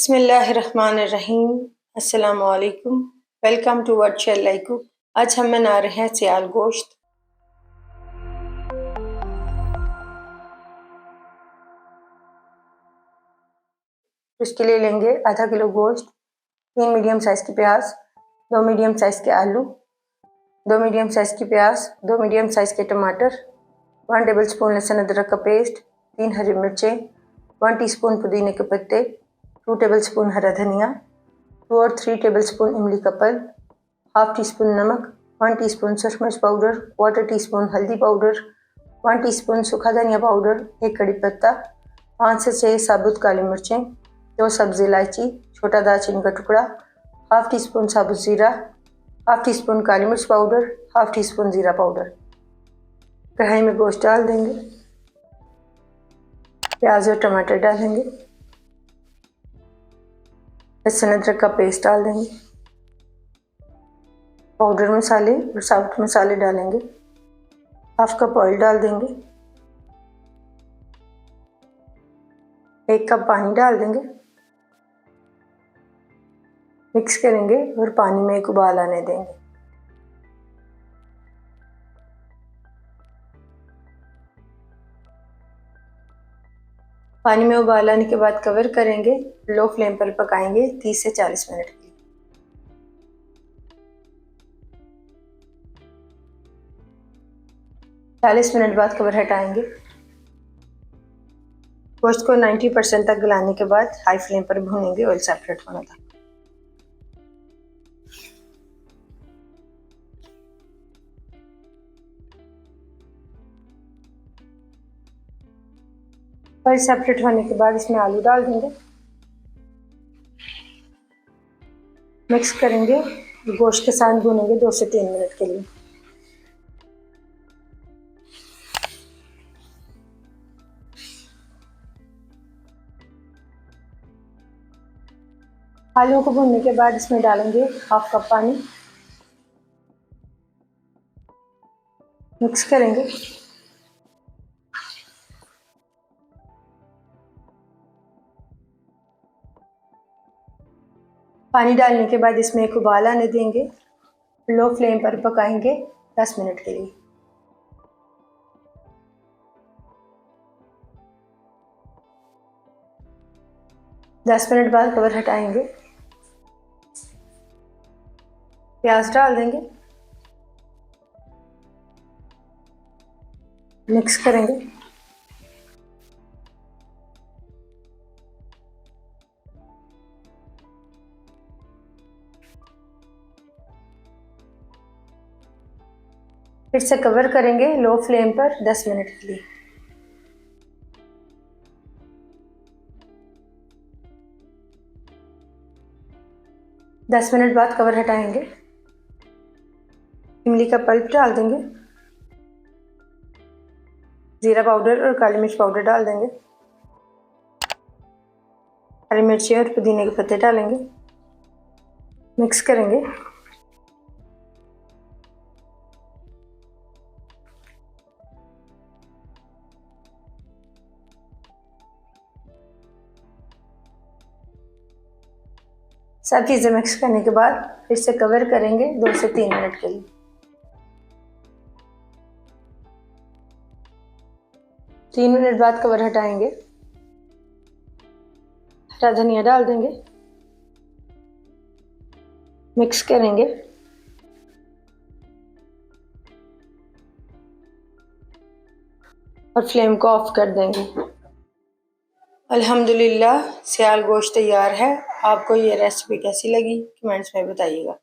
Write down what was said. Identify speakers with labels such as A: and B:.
A: बिस्मिल्लाहिर्रहमानिर्रहीम। अस्सलामु अलैकुम। वेलकम टू वर्चुअल लाइकू। आज हम बना रहे हैं सियाल गोश्त। इसके लिए लेंगे आधा किलो गोश्त, 3 मीडियम साइज़ की प्याज, 2 मीडियम साइज़ के आलू, 2 मीडियम साइज़ की प्याज, 2 मीडियम साइज़ के टमाटर, 1 टेबल स्पून लहसुन अदरक का पेस्ट, 3 हरी मिर्चें, 1 टीस्पून पुदीने के पत्ते, 2 टेबल स्पून हरा धनिया, 2 और 3 टेबल स्पून इमली का पल्प, हाफ टी स्पून नमक, 1 टीस्पून सूरज मिर्च पाउडर, 1/4 टीस्पून हल्दी पाउडर, 1 टीस्पून सूखा धनिया पाउडर, 1 कड़ी पत्ता, 5 से 6 साबुत काली मिर्चें, 2 सब्ज़ी इलायची, छोटा दालचीनी का टुकड़ा, हाफ टी स्पून साबुत ज़ीरा, हाफ टी स्पून काली मिर्च पाउडर, हाफ टी स्पून ज़ीरा पाउडर। कढ़ाई में गोश्त डाल देंगे, प्याज और टमाटर डालेंगे, लहसुन अदरक का पेस्ट डाल देंगे, पाउडर मसाले और साबुत मसाले डालेंगे, हाफ कप ऑयल डाल देंगे, 1 कप पानी डाल देंगे, मिक्स करेंगे और पानी में एक उबाल आने देंगे। पानी में उबाल आने के बाद कवर करेंगे, लो फ्लेम पर पकाएंगे 30 से 40 मिनट के लिए। 40 मिनट बाद कवर हटाएंगे। गोश्त को 90% तक गलाने के बाद हाई फ्लेम पर भूनेंगे ऑयल सेपरेट होने तक। ऑयल सेपरेट होने के बाद इसमें आलू डाल देंगे, मिक्स करेंगे, गोश्त के साथ भूनेंगे 2 से 3 मिनट के लिए। आलू को भूनने के बाद इसमें डालेंगे हाफ कप पानी, मिक्स करेंगे, पानी डालने के बाद इसमें एक उबाल आने देंगे, लो फ्लेम पर पकाएंगे 10 मिनट के लिए। दस मिनट बाद कवर हटाएंगे, प्याज डाल देंगे, मिक्स करेंगे, फिर से कवर करेंगे लो फ्लेम पर 10 मिनट के लिए। दस मिनट बाद कवर हटाएंगे, इमली का पल्प डाल देंगे, ज़ीरा पाउडर और काली मिर्च पाउडर डाल देंगे, हरी मिर्ची और पुदीने के पत्ते डालेंगे, मिक्स करेंगे, सब चीज़ें मिक्स करने के बाद फिर से कवर करेंगे 2 से 3 मिनट के लिए। 3 मिनट बाद कवर हटाएंगे, हरा धनिया डाल देंगे, मिक्स करेंगे, और फ्लेम को ऑफ कर देंगे। अल्हम्दुलिल्लाह सियाल गोश्त तैयार है। आपको ये रेसिपी कैसी लगी कमेंट्स में बताइएगा।